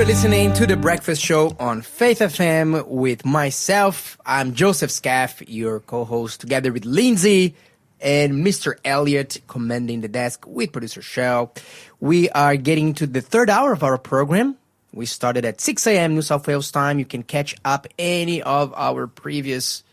You're listening to The Breakfast Show on Faith FM with myself. I'm Joseph Skafy, your co-host, together with Lindsay and Mr. Elliot, commanding the desk with producer Shell. We are getting to the third hour of our program. We started at 6 a.m. New South Wales time. You can catch up any of our previous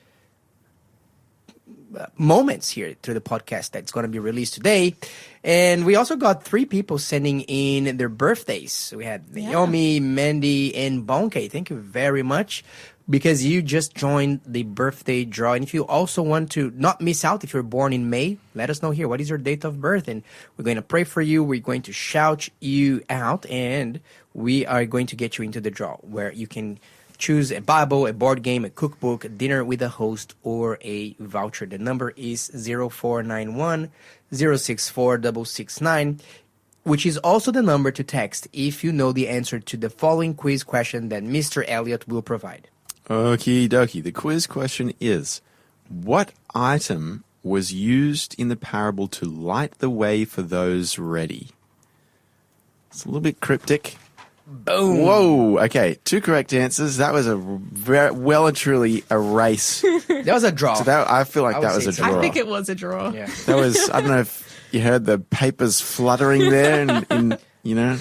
moments here through the podcast that's going to be released today. And we also got 3 people sending in their birthdays. We had Naomi, Mandy, and Bonke. Thank you very much because you just joined the birthday draw. And if you also want to not miss out, if you're born in May, let us know here. What is your date of birth? And we're going to pray for you. We're going to shout you out. And we are going to get you into the draw where you can choose a Bible, a board game, a cookbook, a dinner with a host, or a voucher. The number is 0491 064 669, which is also the number to text if you know the answer to the following quiz question that Mr. Elliot will provide. Okie dokie. The quiz question is, what item was used in the parable to light the way for those ready? It's a little bit cryptic. Boom. Whoa. Okay. 2 correct answers. That was a very, well and truly a race. That was a draw. So I feel like that was a draw. I think it was a draw. Yeah. That was, I don't know if you heard the papers fluttering there and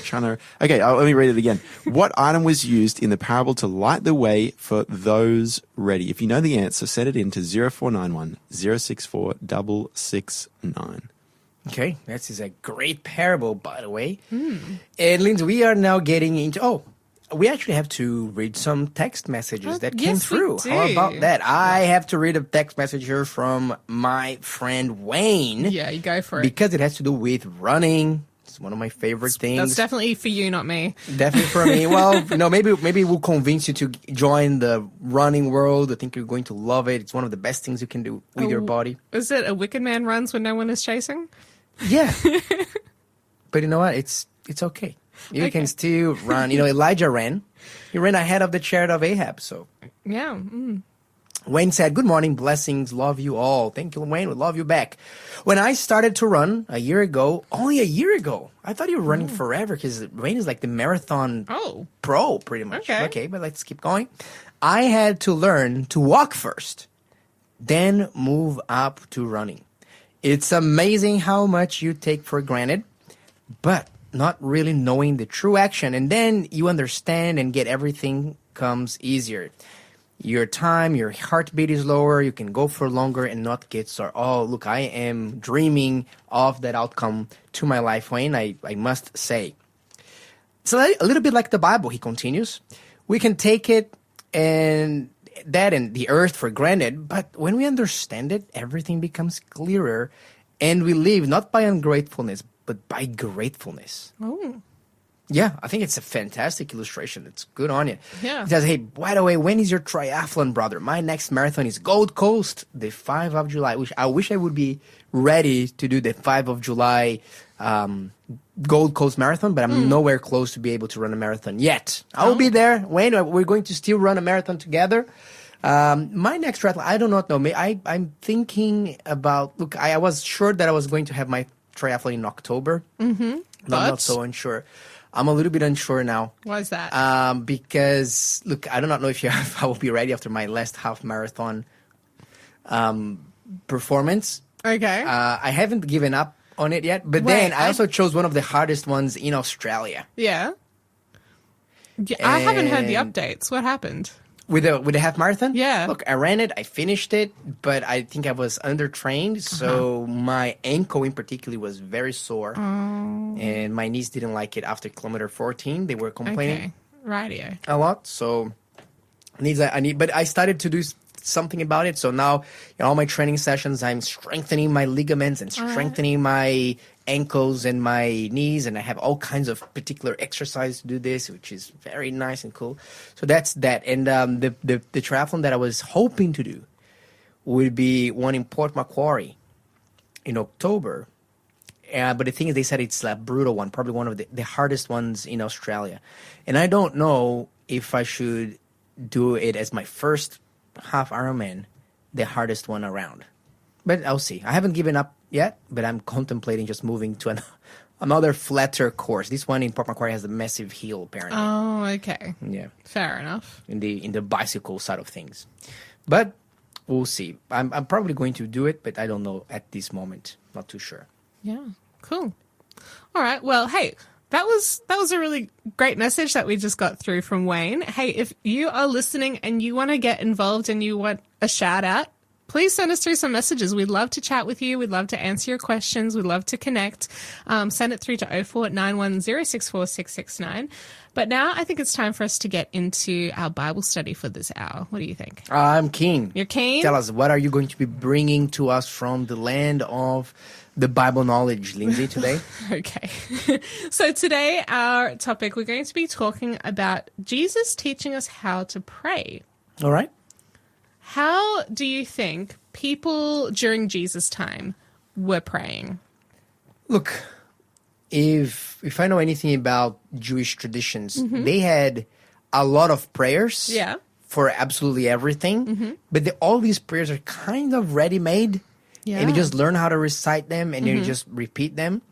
trying to... Okay, let me read it again. What item was used in the parable to light the way for those ready? If you know the answer, send it in to 0491 064 669. Okay, this is a great parable, by the way. And Lindsay, we are now getting into... we actually have to read some text messages that came through. How about that? I have to read a text message here from my friend Wayne. Yeah, you go for it. Because it has to do with running. It's one of my favorite things. That's definitely for you, not me. Definitely for me. Well, maybe we'll convince you to join the running world. I think you're going to love it. It's one of the best things you can do with your body. Is it a wicked man runs when no one is chasing? Yeah. But you know what? It's okay. You can still run. Elijah ran. He ran ahead of the chariot of Ahab. So Yeah. Wayne said, "Good morning, blessings, love you all." Thank you, Wayne. We love you back. When I started to run only a year ago, I thought you were running forever because Wayne is like the marathon pro, pretty much. Okay, but let's keep going. I had to learn to walk first, then move up to running. It's amazing how much you take for granted, but not really knowing the true action. And then you understand and get everything comes easier. Your time, your heartbeat is lower. You can go for longer and not get sore. Oh, look, I am dreaming of that outcome to my life, Wayne, I must say. It's a little bit like the Bible, he continues. We can take it and the earth for granted, but when we understand it, everything becomes clearer, and we live not by ungratefulness, but by gratefulness. Oh. Yeah, I think it's a fantastic illustration. It's good on you. Yeah. It says, hey, by the way, when is your triathlon, brother? My next marathon is Gold Coast, the 5th of July. I wish I would be ready to do the 5th of July Gold Coast Marathon, but I'm nowhere close to be able to run a marathon yet. I will be there. Wayne, we're going to still run a marathon together. My next triathlon, I do not know. I'm thinking about, look, I was sure that I was going to have my triathlon in October. Mm-hmm. But I'm not so unsure. I'm a little bit unsure now. Why is that? Because, look, I do not know if I will be ready after my last half marathon performance. Okay. I haven't given up on it yet, but then I also chose one of the hardest ones in Australia. Yeah. I haven't heard the updates. What happened? With the half marathon? Yeah. Look, I ran it, I finished it, but I think I was undertrained, so my ankle in particular was very sore, and my knees didn't like it after kilometer 14. They were complaining a lot, so but I started to do something about it, so now in all my training sessions, I'm strengthening my ligaments and strengthening my ankles and my knees, and I have all kinds of particular exercise to do this, which is very nice and cool. So that's that. And the triathlon that I was hoping to do would be one in Port Macquarie in October. But the thing is, they said it's a brutal one, probably one of the hardest ones in Australia. And I don't know if I should do it as my first half Ironman, the hardest one around. But I'll see. I haven't given up yet, but I'm contemplating just moving to another flatter course. This one in Port Macquarie has a massive hill, apparently. Oh, okay. Yeah, Fair enough. in the bicycle side of things. But we'll see. I'm probably going to do it, but I don't know at this moment. Not too sure. Yeah. Cool. All right. Well, hey, that was a really great message that we just got through from Wayne. Hey, if you are listening and you want to get involved and you want a shout out, please send us through some messages. We'd love to chat with you. We'd love to answer your questions. We'd love to connect. Send it through to 0491064669. But now I think it's time for us to get into our Bible study for this hour. What do you think? I'm keen. You're keen? Tell us, what are you going to be bringing to us from the land of the Bible knowledge, Lindsay, today? Okay. So today, our topic, we're going to be talking about Jesus teaching us how to pray. All right. How do you think people during Jesus' time were praying? Look, if I know anything about Jewish traditions, they had a lot of prayers Yeah. for absolutely everything, but all these prayers are kind of ready-made, and you just learn how to recite them, and you just repeat them.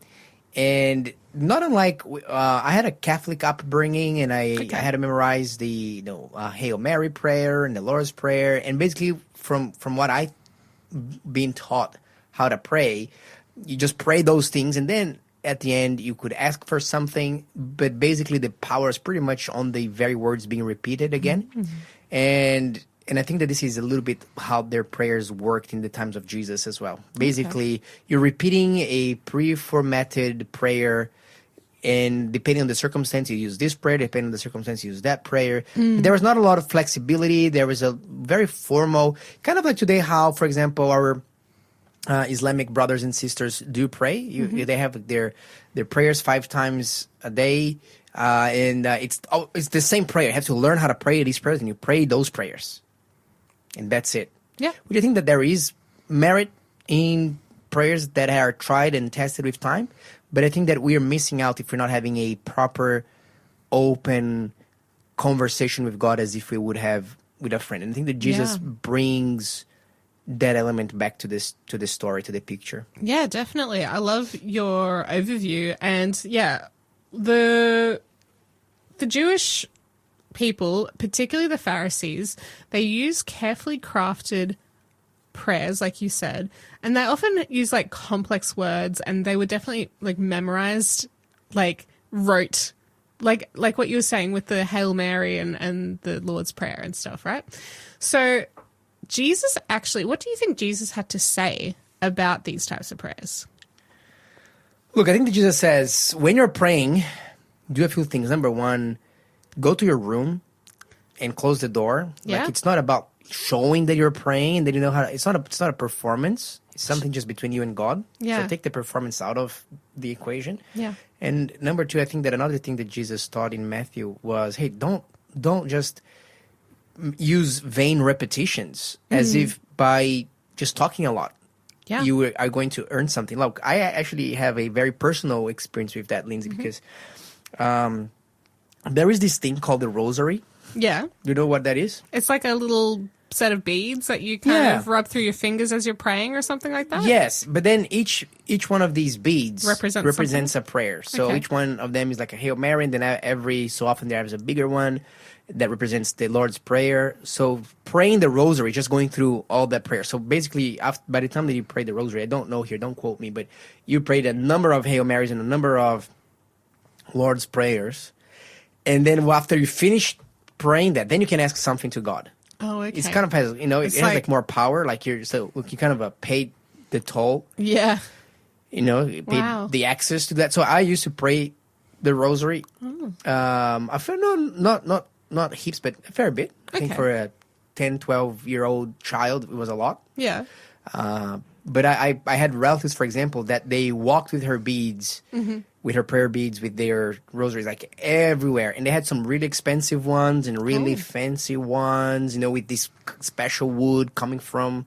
And not unlike, I had a Catholic upbringing, and I had to memorize the Hail Mary prayer and the Lord's Prayer, and basically from what I've been taught how to pray, you just pray those things, and then at the end you could ask for something, but basically the power is pretty much on the very words being repeated again. And I think that this is a little bit how their prayers worked in the times of Jesus as well. Basically, you're repeating a pre-formatted prayer, and depending on the circumstance, you use this prayer. Depending on the circumstance, you use that prayer. There was not a lot of flexibility. There was a very formal, kind of like today how, for example, our Islamic brothers and sisters do pray. They have their prayers 5 times a day, and it's the same prayer. You have to learn how to pray these prayers, and you pray those prayers, and that's it. Yeah. Would you think that there is merit in prayers that are tried and tested with time? But I think that we are missing out if we're not having a proper, open conversation with God as if we would have with a friend. And I think that Jesus brings that element back to this story, to the picture. Yeah, definitely. I love your overview. And yeah, the Jewish people, particularly the Pharisees, they use carefully crafted prayers, like you said, and they often use like complex words, and they were definitely like memorized, like wrote, like what you were saying with the Hail Mary and the Lord's Prayer and stuff, right? So Jesus actually, what do you think Jesus had to say about these types of prayers? Look, I think that Jesus says, when you're praying, do a few things. Number one, go to your room and close the door. Yeah. Like, it's not about showing that you're praying, that you know how to, it's not a performance. It's something just between you and God. Yeah. So take the performance out of the equation. Yeah. And number two, I think that another thing that Jesus taught in Matthew was, hey, don't just use vain repetitions as if by just talking a lot, Yeah. you are going to earn something. Look, I actually have a very personal experience with that, Lindsay, because there is this thing called the rosary. Yeah. Do you know what that is? It's like a little set of beads that you kind of rub through your fingers as you're praying or something like that? Yes, but then each one of these beads Represents a prayer. So Okay. each one of them is like a Hail Mary, and then every so often there is a bigger one that represents the Lord's Prayer. So praying the rosary, just going through all that prayer. So basically, by the time that you pray the rosary, I don't know here, don't quote me, but you prayed a number of Hail Marys and a number of Lord's Prayers. And then after you finish praying that, then you can ask something to God. Oh, okay. It's kind of has, it has like- like more power. Like you kind of paid the toll, Yeah. you paid Wow. the access to that. So I used to pray the rosary. I feel not heaps, but a fair bit. I think Okay. for a 10, 12-year-old child, it was a lot. Yeah. But I had relatives, for example, that they walked with her beads, with her prayer beads, with their rosaries, like everywhere. And they had some really expensive ones and really fancy ones, with this special wood coming from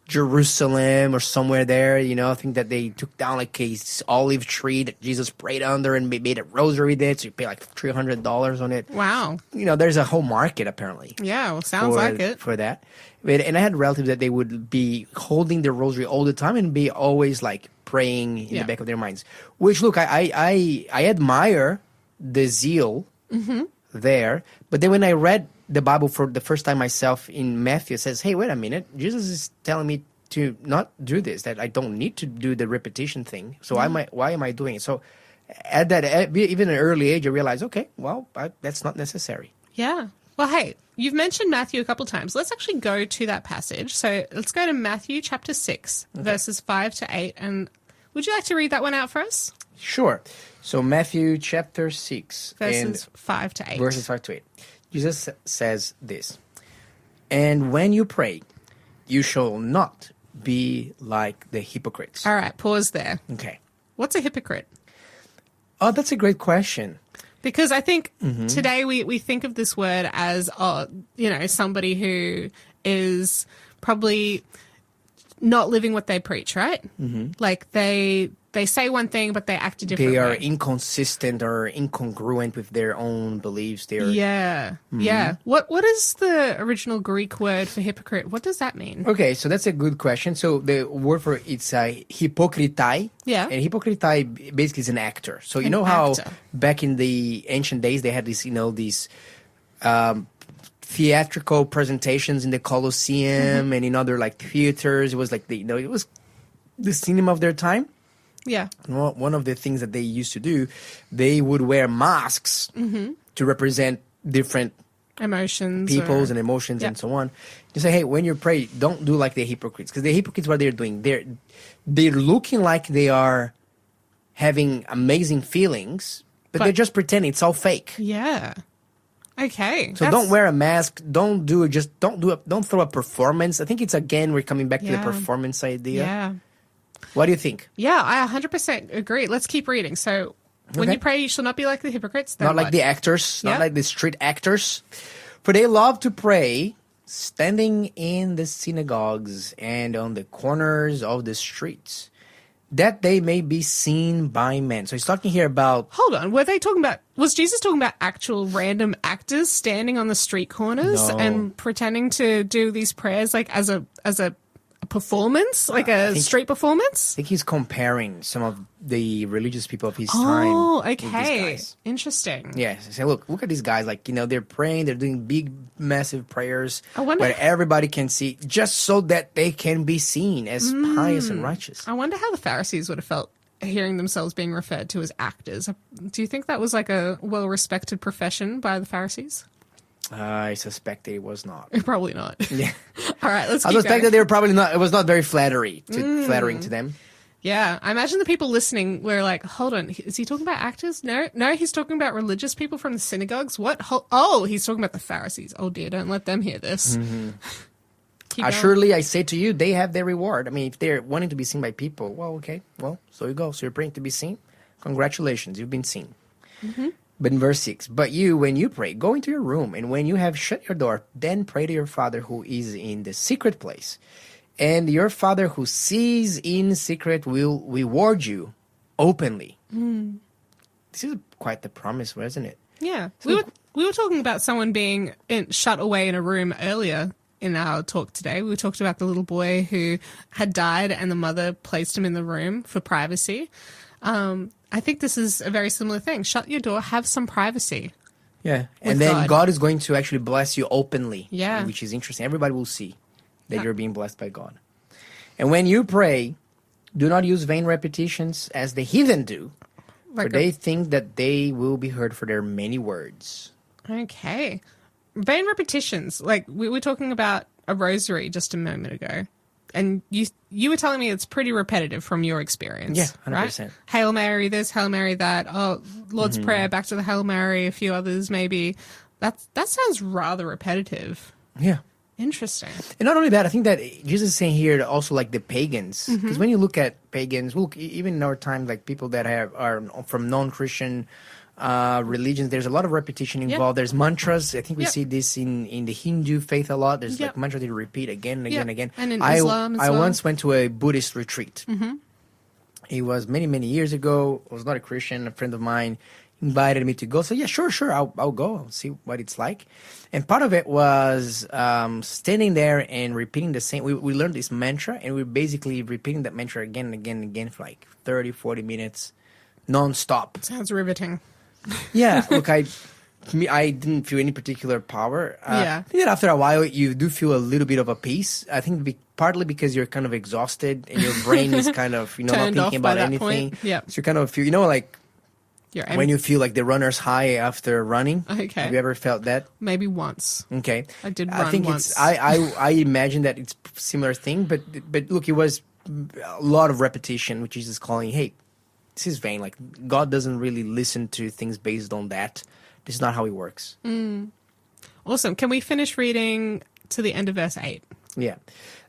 Jerusalem or somewhere there. I think that they took down like a olive tree that Jesus prayed under and made a rosary with it. So you pay like $300 on it. Wow. There's a whole market apparently. Yeah, well, sounds like it. For that. And I had relatives that they would be holding the rosary all the time and be always like praying in Yeah. the back of their minds. Which, look, I admire the zeal there. But then when I read the Bible for the first time myself in Matthew, it says, hey, wait a minute. Jesus is telling me to not do this, that I don't need to do the repetition thing. So why am I doing it? So even at an early age, I realized, okay, well, that's not necessary. Yeah. Well, hey, you've mentioned Matthew a couple of times. Let's actually go to that passage. So let's go to Matthew chapter 6, verses 5 to 8. And would you like to read that one out for us? Sure. So Matthew chapter 6. Verses 5 to 8. Verses 5 to 8. Jesus says this, and when you pray, you shall not be like the hypocrites. All right, pause there. Okay. What's a hypocrite? Oh, that's a great question. Because I think today we think of this word as, somebody who is probably not living what they preach, right? Mm-hmm. Like they say one thing, but they act a different way. They are inconsistent or incongruent with their own beliefs. Yeah. What is the original Greek word for hypocrite? What does that mean? Okay, so that's a good question. So the word for it's hypocritai. Yeah. And hypocritai basically is an actor. So you know how back in the ancient days they had these theatrical presentations in the Colosseum and in other like theaters. It was like it was the cinema of their time. Yeah. One of the things that they used to do, they would wear masks to represent different emotions, peoples and emotions and so on. You say, hey, when you pray, don't do like the hypocrites, because the hypocrites, what they're doing, they're looking like they are having amazing feelings, but they're just pretending. It's all fake. Yeah. Okay. So don't wear a mask. Don't throw a performance. I think it's again we're coming back to the performance idea. Yeah. What do you think? Yeah, I 100% agree. Let's keep reading. So, when you pray, you shall not be like the hypocrites. Not like the actors, not like the street actors. For they love to pray standing in the synagogues and on the corners of the streets, that they may be seen by men. So he's talking here about... Hold on. Was Jesus talking about actual random actors standing on the street corners and pretending to do these prayers like as a performance, like a street performance? I think he's comparing some of the religious people of his time. Oh, with these okay. guys. Interesting. Yeah. Say, look at these guys. Like, they're praying, they're doing big, massive prayers wonder- where everybody can see, just so that they can be seen as pious and righteous. I wonder how the Pharisees would have felt hearing themselves being referred to as actors. Do you think that was like a well-respected profession by the Pharisees? I suspect it was not. Probably not. Yeah. All right, let's I keep suspect going. that they were probably not. It was not very flattering to them. Yeah, I imagine the people listening were like, hold on, is he talking about actors? No, he's talking about religious people from the synagogues. What? Oh, he's talking about the Pharisees. Oh dear, don't let them hear this. Keep going. Surely I say to you, they have their reward. I mean, if they're wanting to be seen by people, well, okay. Well, so you go. So you're praying to be seen? Congratulations, you've been seen. But in verse 6, but you, when you pray, go into your room, and when you have shut your door, then pray to your Father who is in the secret place. And your Father who sees in secret will reward you openly. This is quite the promise, wasn't it? Yeah. We were talking about someone being shut away in a room earlier in our talk today. We talked about the little boy who had died and the mother placed him in the room for privacy. I think this is a very similar thing. Shut your door, have some privacy. Yeah. And then God is going to actually bless you openly. Yeah. Which is interesting. Everybody will see that you're being blessed by God. And when you pray, do not use vain repetitions as the heathen do, for they think that they will be heard for their many words. Okay. Vain repetitions. Like we were talking about a rosary just a moment ago. And you were telling me it's pretty repetitive from your experience. Yeah, 100%. Right? Hail Mary this, Hail Mary that. Oh, Lord's Prayer, back to the Hail Mary, a few others maybe. That sounds rather repetitive. Yeah. Interesting. And not only that, I think that Jesus is saying here also like the pagans. Because when you look at pagans, look, even in our time, like people that are from non-Christian religions, there's a lot of repetition involved. There's mantras. I think we see this in the Hindu faith a lot. There's like mantras that repeat again and again and again. And in Islam as I well. once went to a Buddhist retreat. It was many, many years ago. I was not a Christian. A friend of mine, invited me to go. So yeah, sure, I'll go. I'll see what it's like. And part of it was standing there and repeating the same. We learned this mantra, and we're basically repeating that mantra again and again and again for like 30, 40 minutes, non-stop. Sounds riveting. Yeah, look, I didn't feel any particular power. Yeah. I think that after a while, you do feel a little bit of a peace. I think partly because you're kind of exhausted and your brain is kind of, not Turned off thinking by about that anything. point. Yeah. So you kind of feel, like when you feel like the runner's high after running. Okay. Have you ever felt that? Maybe once. Okay. I did I run think once. I imagine that it's a similar thing, but look, it was a lot of repetition, which is just calling, hey, this is vain. Like, God doesn't really listen to things based on that. This is not how he works. Awesome. Can we finish reading to the end of verse 8? Yeah.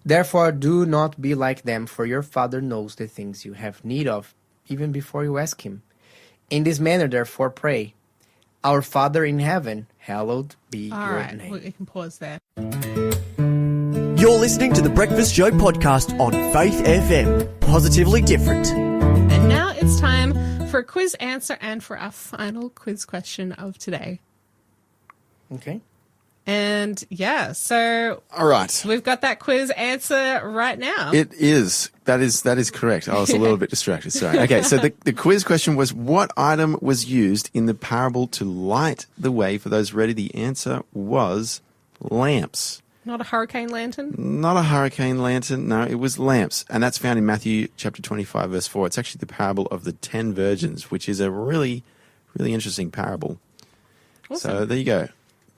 Therefore, do not be like them, for your Father knows the things you have need of, even before you ask him. In this manner, therefore, pray. Our Father in heaven, hallowed be All your right. name. We can pause there. You're listening to the Breakfast Show podcast on Faith FM. Positively different. And now it's time for a quiz answer and for our final quiz question of today. Okay. And yeah, so All right. we've got that quiz answer right now. It is. That is correct. I was a little bit distracted. Sorry. Okay, so the quiz question was, what item was used in the parable to light the way for those ready? The answer was lamps. Not a hurricane lantern? Not a hurricane lantern. No, it was lamps. And that's found in Matthew chapter 25, verse 4. It's actually the parable of the 10 virgins, which is a really, really interesting parable. Awesome. So there you go.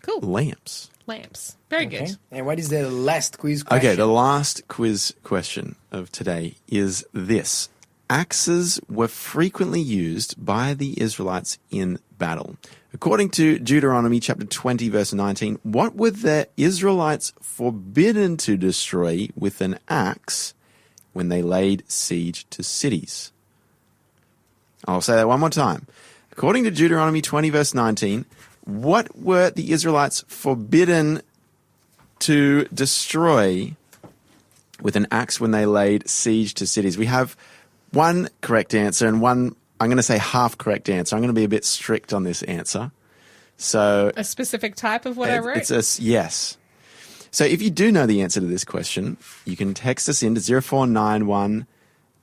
Cool. Lamps. Lamps. Very Okay. good. And what is the last quiz question? Okay, the last quiz question of today is this. Axes were frequently used by the Israelites in battle. According to Deuteronomy chapter 20, verse 19, what were the Israelites forbidden to destroy with an axe when they laid siege to cities? I'll say that one more time. According to Deuteronomy 20, verse 19, what were the Israelites forbidden to destroy with an axe when they laid siege to cities? We have one correct answer and one, I'm going to say half correct answer. I'm going to be a bit strict on this answer. So A specific type of what I wrote? it's a yes. So if you do know the answer to this question, you can text us in to 0491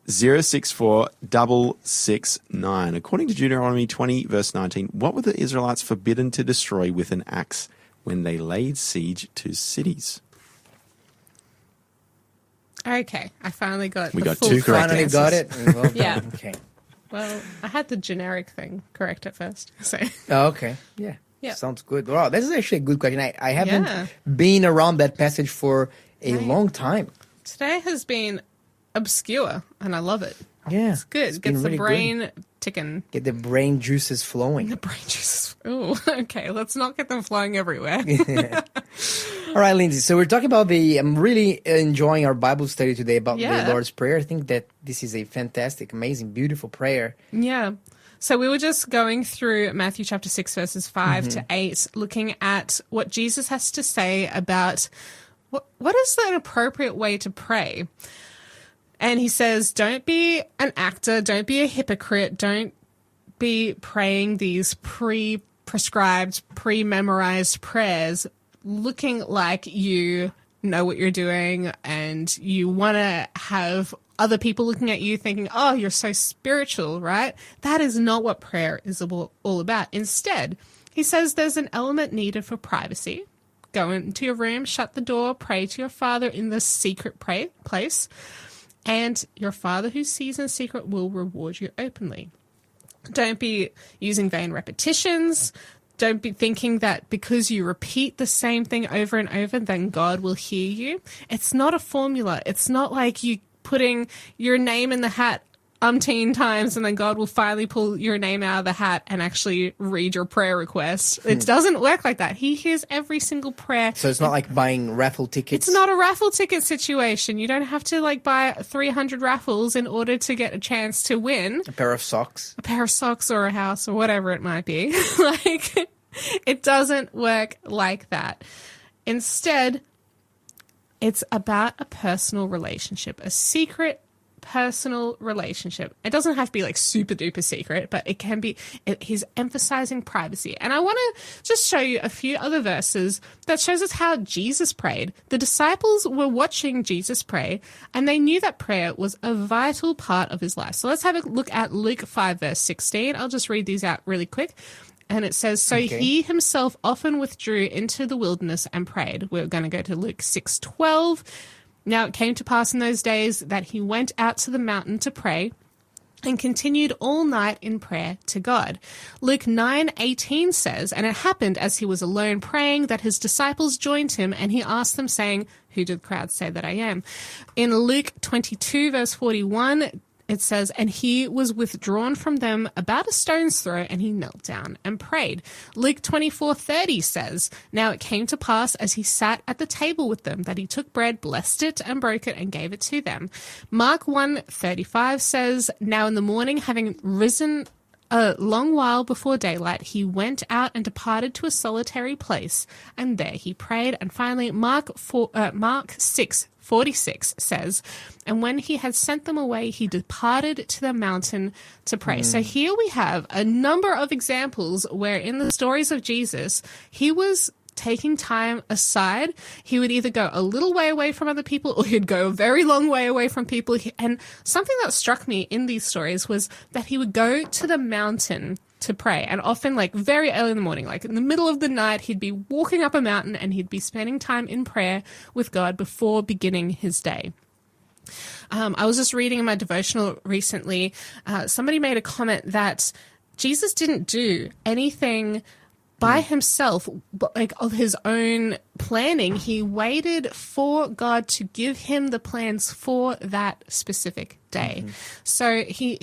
064 669. According to Deuteronomy 20, verse 19, what were the Israelites forbidden to destroy with an axe when they laid siege to cities? Okay, I finally got We the got full two correct Finally got it. answers. Well done. Yeah. Okay. Well, I had the generic thing correct at first. So Oh, okay. Yeah. Yeah. Sounds good. Wow, this is actually a good question. I haven't Yeah. been around that passage for a Right. long time. today has been obscure and I love it. Yeah. It's good. It's It been gets the really good. brain ticking. Get the brain juices flowing. The brain juices. Oh, okay. Let's not get them flowing everywhere. All right, Lindsay. So we're talking about I'm really enjoying our Bible study today about Yeah. the Lord's Prayer. I think that this is a fantastic, amazing, beautiful prayer. Yeah. So we were just going through Matthew chapter 6, verses 5 to 8, looking at what Jesus has to say about what is an appropriate way to pray. And he says, don't be an actor, don't be a hypocrite, don't be praying these pre-prescribed, pre-memorized prayers looking like you know what you're doing and you want to have other people looking at you thinking, oh, you're so spiritual, right? That is not what prayer is all about. Instead, he says there's an element needed for privacy. Go into your room, shut the door, pray to your Father in the secret place, and your Father who sees in secret will reward you openly. Don't be using vain repetitions. Don't be thinking that because you repeat the same thing over and over, then God will hear you. It's not a formula. It's not like you putting your name in the hat umpteen times and then God will finally pull your name out of the hat and actually read your prayer request. It doesn't work like that. He hears every single prayer. So it's not like buying raffle tickets. It's not a raffle ticket situation. You don't have to buy 300 raffles in order to get a chance to win a pair of socks. a pair of socks or a house or whatever it might be. It doesn't work like that. Instead, it's about a personal relationship, a secret personal relationship. It doesn't have to be like super duper secret, but it can be. He's emphasizing privacy. And I want to just show you a few other verses that shows us how Jesus prayed. The disciples were watching Jesus pray, and they knew that prayer was a vital part of his life. So let's have a look at Luke 5, verse 16. I'll just read these out really quick. And it says, so he himself often withdrew into the wilderness and prayed. We're going to go to Luke 6:12. Now it came to pass in those days that he went out to the mountain to pray and continued all night in prayer to God. Luke 9:18 says, and it happened as he was alone praying that his disciples joined him, and he asked them, saying, who do the crowd say that I am? In Luke 22, verse 41, it says, and he was withdrawn from them about a stone's throw, and he knelt down and prayed. Luke 24:30 says, now it came to pass as he sat at the table with them that he took bread, blessed it, and broke it, and gave it to them. Mark 1:35 says, now in the morning, having risen a long while before daylight, he went out and departed to a solitary place, and there he prayed. And finally, Mark 6:46 says, and when he had sent them away, he departed to the mountain to pray. So here we have a number of examples where in the stories of Jesus, he was taking time aside. He would either go a little way away from other people, or he'd go a very long way away from people. And something that struck me in these stories was that he would go to the mountain to pray, and often like very early in the morning, like in the middle of the night, he'd be walking up a mountain and he'd be spending time in prayer with God before beginning his day. I was just reading in my devotional recently, somebody made a comment that Jesus didn't do anything by himself, like of his own planning. He waited for God to give him the plans for that specific day. So he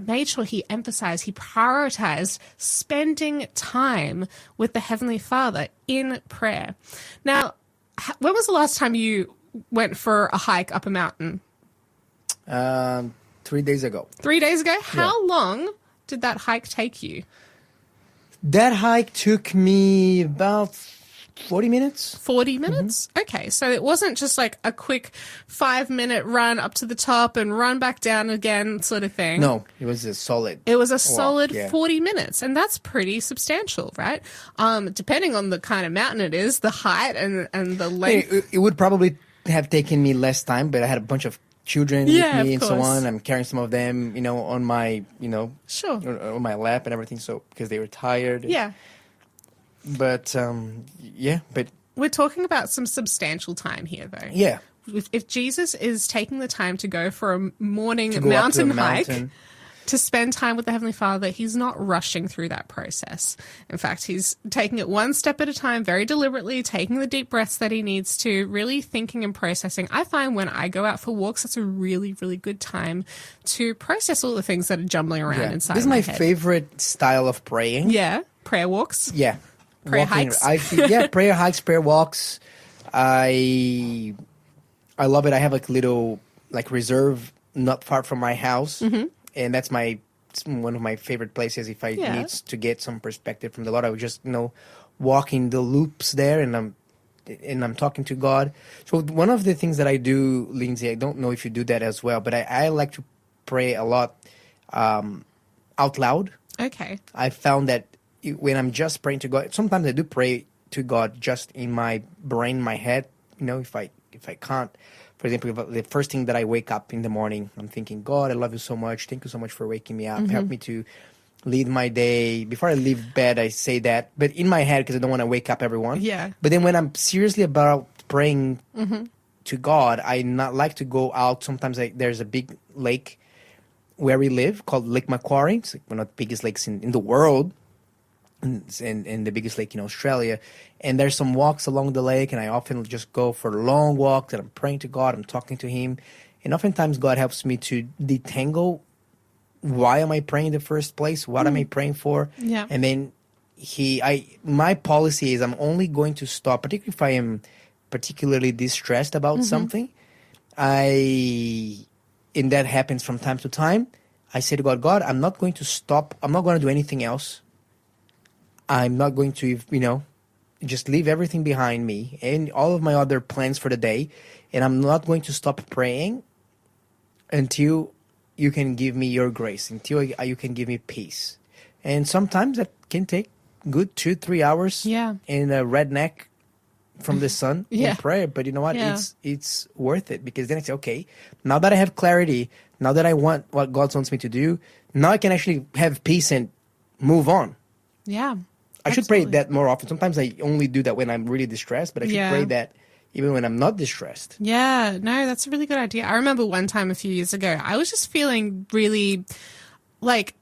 made sure he emphasized, he prioritized spending time with the Heavenly Father in prayer. Now, when was the last time you went for a hike up a mountain? 3 days ago. 3 days ago? How long did that hike take you? That hike took me about 40 minutes. 40 minutes? Okay, so it wasn't just like a quick 5-minute run up to the top and run back down again sort of thing. No, it was a solid. It was a solid yeah. 40 minutes, and that's pretty substantial, right? Depending on the kind of mountain it is, the height and the length. It would probably have taken me less time, but I had a bunch of children with me and so on. I'm carrying some of them, on my, Sure. on my lap and everything. So because they were tired. Yeah. But but we're talking about some substantial time here, though. Yeah. If Jesus is taking the time to go for a morning To go up to mountain the hike, mountain. to spend time with the Heavenly Father, he's not rushing through that process. In fact, he's taking it one step at a time, very deliberately, taking the deep breaths that he needs to, really thinking and processing. I find when I go out for walks, that's a really, really good time to process all the things that are jumbling around inside This is my my head. favorite style of praying. Yeah, prayer walks. Yeah. Prayer Walking. hikes. Prayer hikes, prayer walks. I love it. I have like a little reserve not far from my house. And that's one of my favorite places. If I need to get some perspective from the Lord, I would just walking the loops there, and I'm talking to God. So one of the things that I do, Lindsay, I don't know if you do that as well, but I like to pray a lot out loud. Okay. I found that when I'm just praying to God, sometimes I do pray to God just in my brain, my head. If I can't. For example, the first thing that I wake up in the morning, I'm thinking, God, I love you so much. Thank you so much for waking me up. Help me to lead my day. Before I leave bed, I say that. But in my head, because I don't want to wake up everyone. Yeah. But then when I'm seriously about praying to God, I not like to go out. Sometimes there's a big lake where we live called Lake Macquarie. It's one of the biggest lakes in the world. And the biggest lake in Australia. And there's some walks along the lake, and I often just go for long walks, and I'm praying to God, I'm talking to him. And oftentimes God helps me to detangle, why am I praying in the first place? What am I praying for? Yeah. And then my policy is I'm only going to stop, particularly if I am particularly distressed about something. And that happens from time to time. I say to God, I'm not going to stop. I'm not going to do anything else. I'm not going to, just leave everything behind me and all of my other plans for the day. And I'm not going to stop praying until you can give me your grace, until you can give me peace. And sometimes that can take good 2-3 hours Yeah. in a redneck from the sun Yeah. in prayer. But you know what? Yeah. It's worth it, because then I say, okay, now that I have clarity, now that I want what God wants me to do, now I can actually have peace and move on. Yeah. I should pray Absolutely. that more often. Sometimes I only do that when I'm really distressed, but I should Yeah. pray that even when I'm not distressed. Yeah, no, that's a really good idea. I remember one time a few years ago, I was just feeling really, like,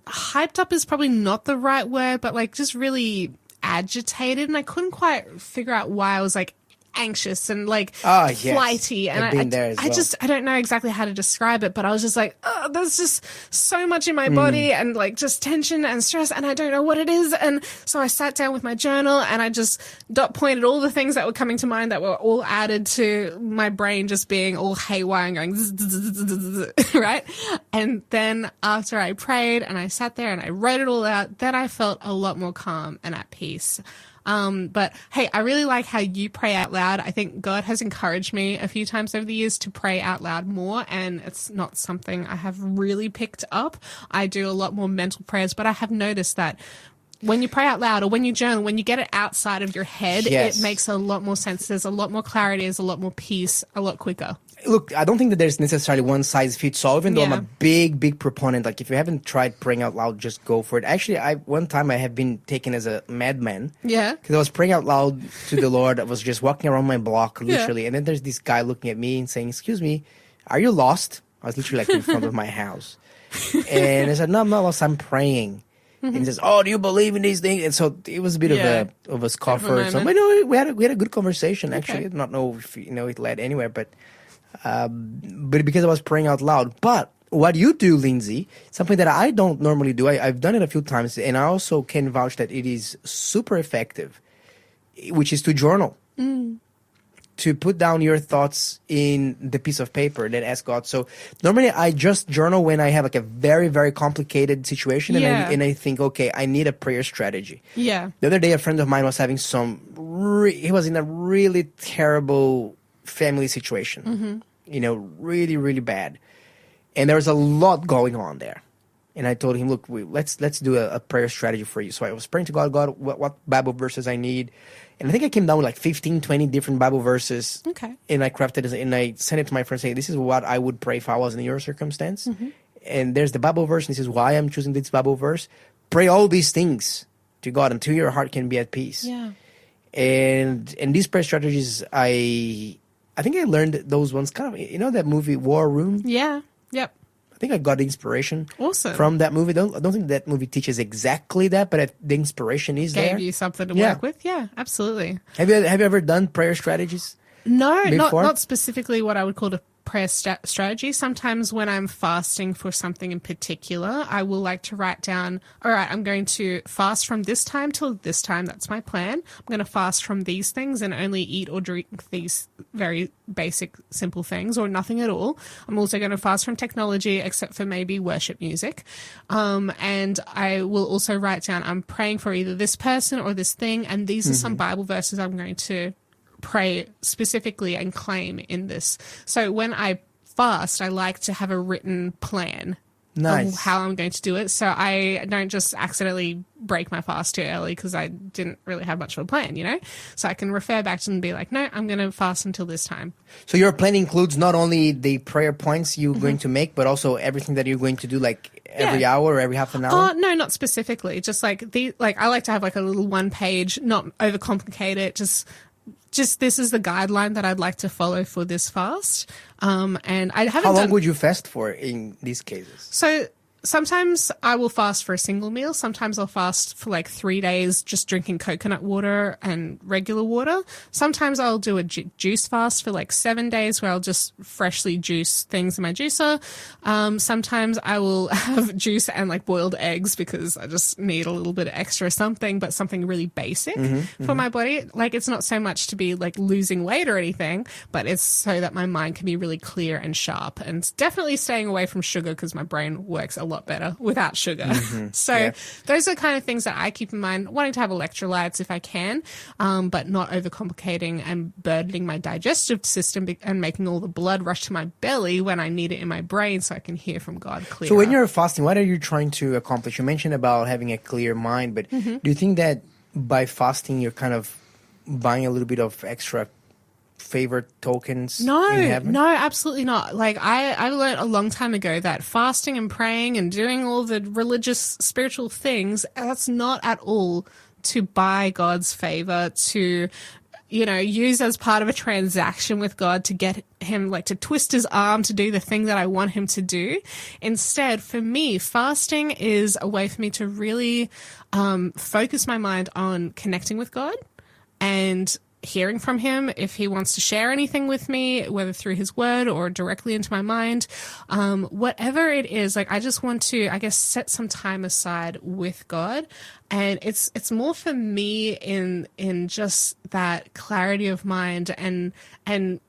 hyped up is probably not the right word, but like just really agitated, and I couldn't quite figure out why I was like anxious and like Yes. flighty, and I've been there as well. I don't know exactly how to describe it, but I was just like, oh, there's just so much in my body and like just tension and stress, and I don't know what it is. And so I sat down with my journal and I just dot pointed all the things that were coming to mind that were all added to my brain just being all haywire and going zzz, zzz, zzz, zzz, zzz, right. And then after I prayed and I sat there and I wrote it all out, then I felt a lot more calm and at peace. But hey, I really like how you pray out loud. I think God has encouraged me a few times over the years to pray out loud more, and it's not something I have really picked up. I do a lot more mental prayers, but I have noticed that when you pray out loud or when you journal, when you get it outside of your head, Yes. it makes a lot more sense. There's a lot more clarity, there's a lot more peace, a lot quicker. Look, I don't think that there's necessarily one size fits all, even though I'm Yeah. a big proponent. Like, if you haven't tried praying out loud, just go for it. Actually, one time I have been taken as a madman. Yeah. Because I was praying out loud to the Lord. I was just walking around my block, literally. And then there's this guy looking at me and saying, "Excuse me, are you lost?" I was literally like in front of my house. And I said, "No, I'm not lost. I'm praying." And he says, "Oh, do you believe in these things?" And so it was a bit Yeah. of a scoffer. moment. So, but no, we had a good conversation, actually. Okay. I don't know if it led anywhere, but because I was praying out loud. But what you do, Lindsay, something that I don't normally do, I've done it a few times, and I also can vouch that it is super effective, which is to journal. To put down your thoughts in the piece of paper, then ask God. So normally I just journal when I have like a very, very complicated situation, Yeah. and I think, okay, I need a prayer strategy. Yeah. The other day, a friend of mine was having he was in a really terrible family situation, really, really bad. And there was a lot going on there. And I told him, look, let's do a prayer strategy for you. So I was praying to God, what Bible verses I need. And I think I came down with like 15, 20 different Bible verses. Okay. And I crafted it, and I sent it to my friend saying, this is what I would pray if I was in your circumstance. And there's the Bible verse, and this is why I'm choosing this Bible verse. Pray all these things to God until your heart can be at peace. Yeah. And these prayer strategies, I think I learned those ones kind of, that movie War Room? Yeah. Yep. I think I got the inspiration Awesome. from that movie. I don't think that movie teaches exactly that, but the inspiration is Gave there. you something to Yeah. work with. Yeah, absolutely. Have you ever done prayer strategies? No, Before? not specifically what I would call a prayer strategy. Sometimes when I'm fasting for something in particular, I will like to write down, all right, I'm going to fast from this time till this time. That's my plan. I'm going to fast from these things and only eat or drink these very basic, simple things or nothing at all. I'm also going to fast from technology except for maybe worship music. And I will also write down, I'm praying for either this person or this thing. And these are some Bible verses I'm going to pray specifically and claim in this. So when I fast, I like to have a written plan Nice. of how I'm going to do it. So I don't just accidentally break my fast too early because I didn't really have much of a plan, So I can refer back to it and be like, no, I'm going to fast until this time. So your plan includes not only the prayer points you're going to make, but also everything that you're going to do, like every Yeah. hour or every half an hour? No, not specifically. Just like I like to have like a little one page, not overcomplicate it, just this is the guideline that I'd like to follow for this fast. And I haven't How long done, would you fast for in these cases? So sometimes I will fast for a single meal. Sometimes I'll fast for like 3 days just drinking coconut water and regular water. Sometimes I'll do a juice fast for like 7 days where I'll just freshly juice things in my juicer. Sometimes I will have juice and like boiled eggs because I just need a little bit of extra something, but something really basic for my body. Like it's not so much to be like losing weight or anything, but it's so that my mind can be really clear and sharp, and definitely staying away from sugar because my brain works a lot lot better without sugar. So Yeah. those are kind of things that I keep in mind, wanting to have electrolytes if I can, but not overcomplicating and burdening my digestive system and making all the blood rush to my belly when I need it in my brain so I can hear from God clearer. So when you're fasting, what are you trying to accomplish? You mentioned about having a clear mind, but do you think that by fasting you're kind of buying a little bit of extra favorite tokens in heaven? No, absolutely not. Like I learned a long time ago that fasting and praying and doing all the religious spiritual things, that's not at all to buy God's favor, to use as part of a transaction with God to get him, like, to twist his arm to do the thing that I want him to do. Instead, for me, fasting is a way for me to really focus my mind on connecting with God and hearing from him if he wants to share anything with me, whether through his word or directly into my mind. Whatever it is, like, I just want to, I guess, set some time aside with God. And it's more for me in just that clarity of mind and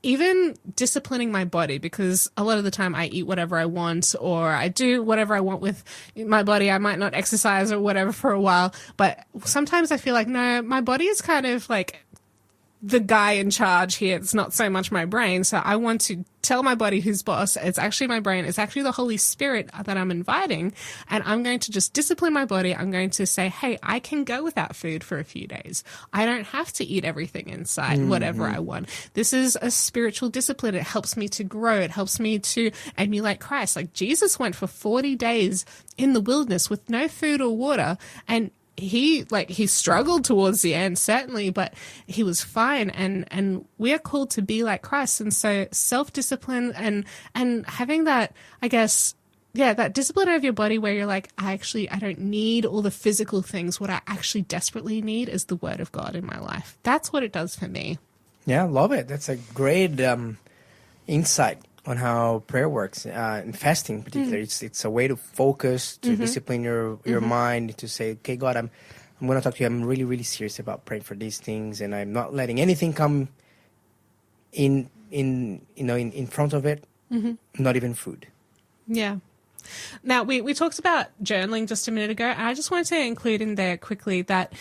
even disciplining my body, because a lot of the time I eat whatever I want or I do whatever I want with my body. I might not exercise or whatever for a while, but sometimes I feel like, no, my body is kind of like the guy in charge here. It's not so much my brain. So I want to tell my body who's boss. It's actually my brain. It's actually the Holy Spirit that I'm inviting. And I'm going to just discipline my body. I'm going to say, hey, I can go without food for a few days. I don't have to eat everything inside, whatever I want. This is a spiritual discipline. It helps me to grow. It helps me to emulate Christ. Like, Jesus went for 40 days in the wilderness with no food or water, and he struggled towards the end, certainly, but he was fine. And we are called to be like Christ. And so self-discipline and having that, I guess, that discipline of your body where you're like, I don't need all the physical things. What I actually desperately need is the word of God in my life. That's what it does for me. Yeah, love it. That's a great insight on how prayer works, and fasting in particular. It's a way to focus, to discipline your mind, to say, okay, God, I'm going to talk to you. I'm really, really serious about praying for these things, and I'm not letting anything come in front of it, not even food. Yeah. Now, we talked about journaling just a minute ago, and I just wanted to include in there quickly that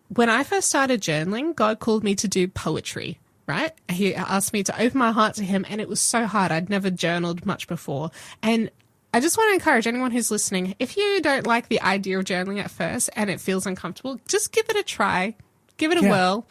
when I first started journaling, God called me to do poetry. Right? He asked me to open my heart to him, and it was so hard. I'd never journaled much before. And I just want to encourage anyone who's listening, if you don't like the idea of journaling at first and it feels uncomfortable, just give it a try. Give it a whirl.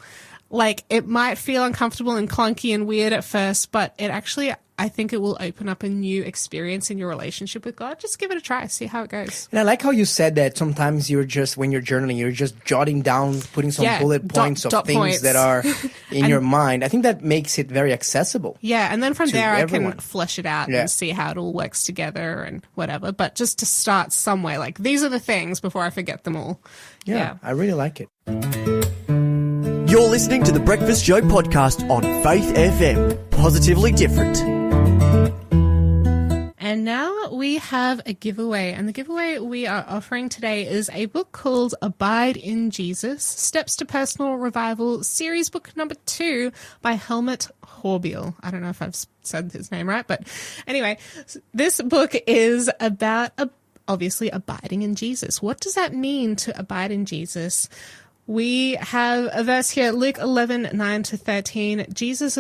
Like, it might feel uncomfortable and clunky and weird at first, but it actually, I think it will open up a new experience in your relationship with God. Just give it a try. See how it goes. And I like how you said that sometimes when you're journaling, you're just jotting down, putting some bullet points of things points that are in your mind. I think that makes it very accessible. Yeah, and then from there everyone. I can flesh it out and see how it all works together and whatever. But just to start somewhere, like, these are the things before I forget them all. Yeah, I really like it. You're listening to the Breakfast Show podcast on Faith FM. Positively different. And now we have a giveaway. And the giveaway we are offering today is a book called Abide in Jesus, Steps to Personal Revival, series book number 2 by Helmut Horbiel. I don't know if I've said his name right, but anyway, this book is about, obviously, abiding in Jesus. What does that mean to abide in Jesus? We have a verse here, Luke 11:9-13. Jesus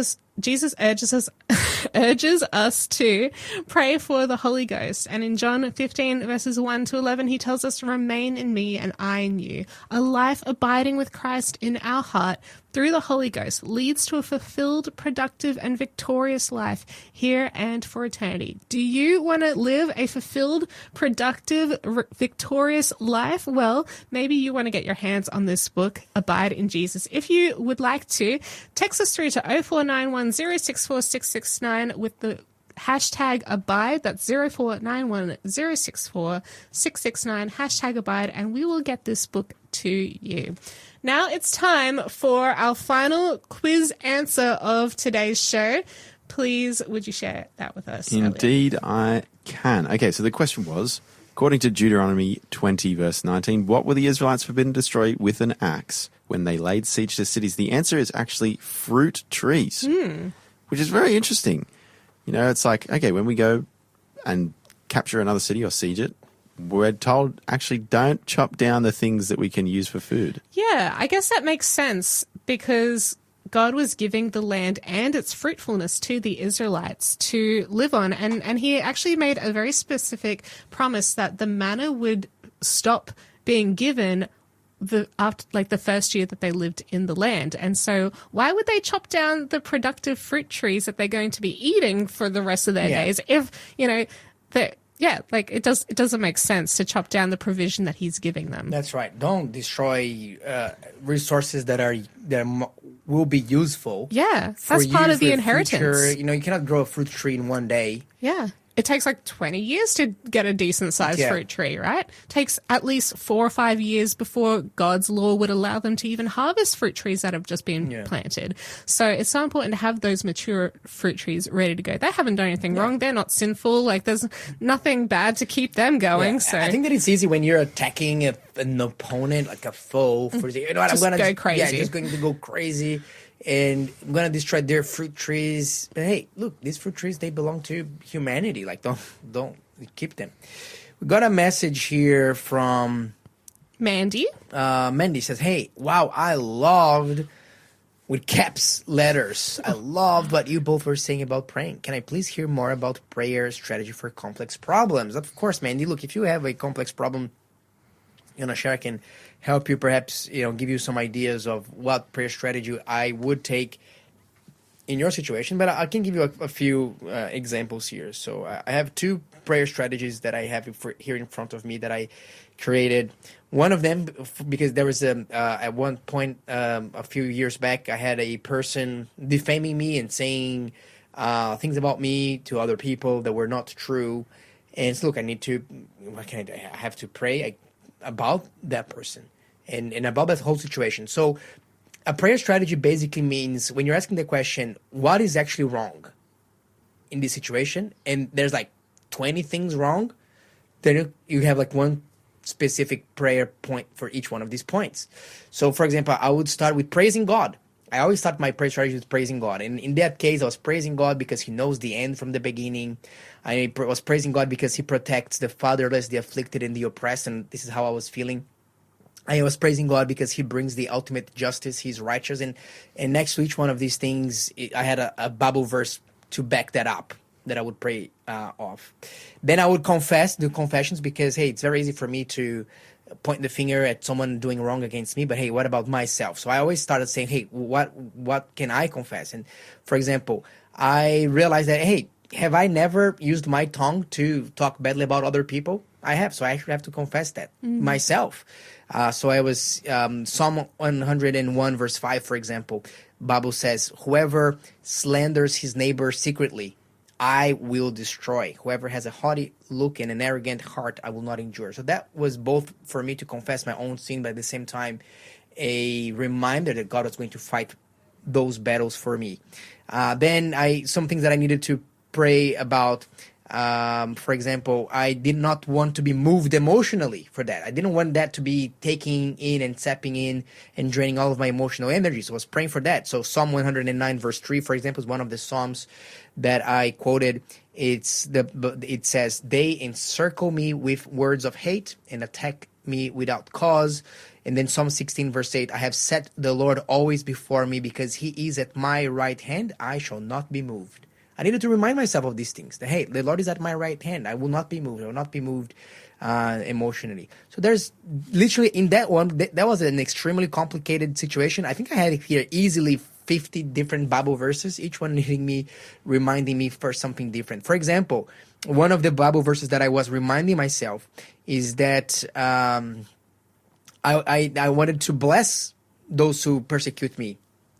urges us to pray for the Holy Ghost. And in John 15, verses 1-11, he tells us to remain in me and I in you. A life abiding with Christ in our heart through the Holy Ghost leads to a fulfilled, productive, and victorious life here and for eternity. Do you want to live a fulfilled, productive, victorious life? Well, maybe you want to get your hands on this book, Abide in Jesus. If you would like to, text us through to 0491 064 669 with the hashtag abide. That's 0491 064 669, hashtag abide, and we will get this book to you. Now it's time for our final quiz answer of today's show. Please, would you share that with us? Indeed, I can. Okay, so the question was, according to Deuteronomy 20, verse 19, what were the Israelites forbidden to destroy with an axe when they laid siege to cities? The answer is actually fruit trees, which is very interesting. You know, it's like, okay, when we go and capture another city or siege it, we're told actually don't chop down the things that we can use for food. Yeah, I guess that makes sense because God was giving the land and its fruitfulness to the Israelites to live on. And he actually made a very specific promise that the manna would stop being given after the first year that they lived in the land. And so why would they chop down the productive fruit trees that they're going to be eating for the rest of their days if, it doesn't make sense to chop down the provision that he's giving them. That's right. Don't destroy resources that will be useful. Yeah, for that's part you of the for inheritance. future. You cannot grow a fruit tree in one day. Yeah. It takes 20 years to get a decent sized fruit tree, right? It takes at least 4 or 5 years before God's law would allow them to even harvest fruit trees that have just been planted. So it's so important to have those mature fruit trees ready to go. They haven't done anything wrong. They're not sinful. There's nothing bad to keep them going. Yeah. So I think that it's easy when you're attacking an opponent, like a foe. I'm going go crazy. Yeah, just going to go crazy. And I'm gonna destroy their fruit trees. But hey, look, these fruit trees, they belong to humanity. Don't keep them. We got a message here from Mandy. Mandy says, "Hey, wow, I loved with caps letters. I loved what you both were saying about praying. Can I please hear more about prayer strategy for complex problems?" Of course, Mandy. Look, if you have a complex problem, share, I can help you, perhaps, give you some ideas of what prayer strategy I would take in your situation. But I can give you a few examples here. So I have 2 prayer strategies that I have here in front of me that I created. One of them, because there was at one point a few years back, I had a person defaming me and saying things about me to other people that were not true. And so, look, I have to pray about that person and about that whole situation. So a prayer strategy basically means when you're asking the question, what is actually wrong in this situation? And there's 20 things wrong. Then you have one specific prayer point for each one of these points. So for example, I would start with praising God. I always start my prayer strategy with praising God. And in that case, I was praising God because he knows the end from the beginning. I was praising God because he protects the fatherless, the afflicted, and the oppressed. And this is how I was feeling. I was praising God because he brings the ultimate justice. He's righteous. And next to each one of these things, I had a Bible verse to back that up that I would pray off. Then I would do confessions because, hey, it's very easy for me to point the finger at someone doing wrong against me, but hey, what about myself? So I always started saying, hey, what can I confess? And for example, I realized that, hey, have I never used my tongue to talk badly about other people? I have, so I actually have to confess that myself. So I was Psalm 101 verse 5, for example, Bible says, whoever slanders his neighbor secretly, I will destroy. Whoever has a haughty look and an arrogant heart, I will not endure. So that was both for me to confess my own sin, but at the same time, a reminder that God was going to fight those battles for me. Then some things that I needed to pray about. For example, I did not want to be moved emotionally for that. I didn't want that to be taking in and sapping in and draining all of my emotional energy. So I was praying for that. So Psalm 109 verse 3, for example, is one of the Psalms that I quoted. It says, they encircle me with words of hate and attack me without cause. And then Psalm 16 verse 8, I have set the Lord always before me because he is at my right hand. I shall not be moved. I needed to remind myself of these things. That, hey, the Lord is at my right hand. I will not be moved. I will not be moved emotionally. So there's literally in that one, that was an extremely complicated situation. I think I had here easily 50 different Bible verses, each one reminding me for something different. For example, one of the Bible verses that I was reminding myself is that I wanted to bless those who persecute me.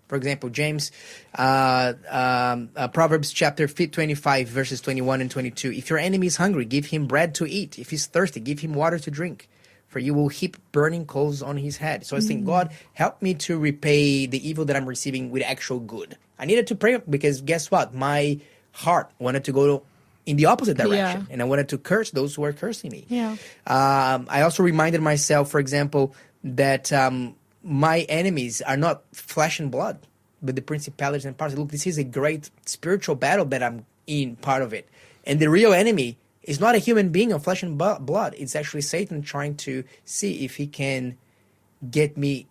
For example, James, Proverbs chapter 25, verses 21 and 22. If your enemy is hungry, give him bread to eat. If he's thirsty, give him water to drink. For you will heap burning coals on his head. So I was thinking, God, help me to repay the evil that I'm receiving with actual good. I needed to pray because guess what? My heart wanted to go in the opposite direction. And I wanted to curse those who are cursing me. Yeah. I also reminded myself, for example, that my enemies are not flesh and blood, but the principalities and powers. Look, this is a great spiritual battle that I'm in, part of it. And the real enemy It's not a human being of flesh and blood. It's actually Satan trying to see if he can get me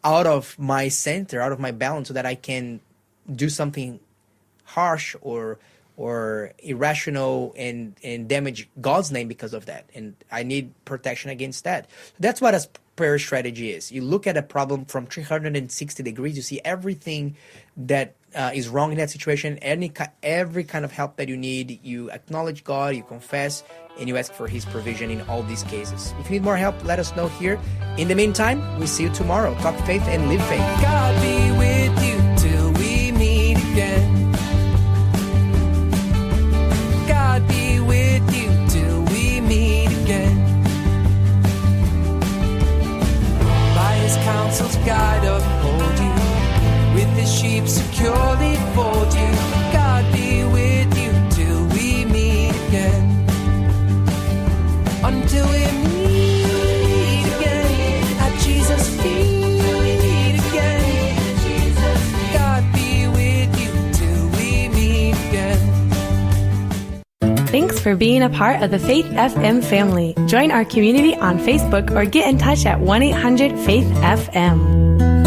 out of my center, out of my balance, so that I can do something harsh or irrational and damage God's name because of that. And I need protection against that. That's what a prayer strategy is. You look at a problem from 360 degrees. You see everything that is wrong in that situation. Every kind of help that you need. You acknowledge God, you confess, and you ask for His provision in all these cases. If you need more help, let us know here. In the meantime, we see you tomorrow. Talk faith and live faith. God be with you till we meet again. God be with you till we meet again. By His counsel's guide uphold you, with His sheep securely fold you. God be with you till we meet again. Until we meet again at Jesus' feet again. God be with you till we meet again. Thanks for being a part of the Faith FM family. Join our community on Facebook or get in touch at 1-800-FAITH-FM.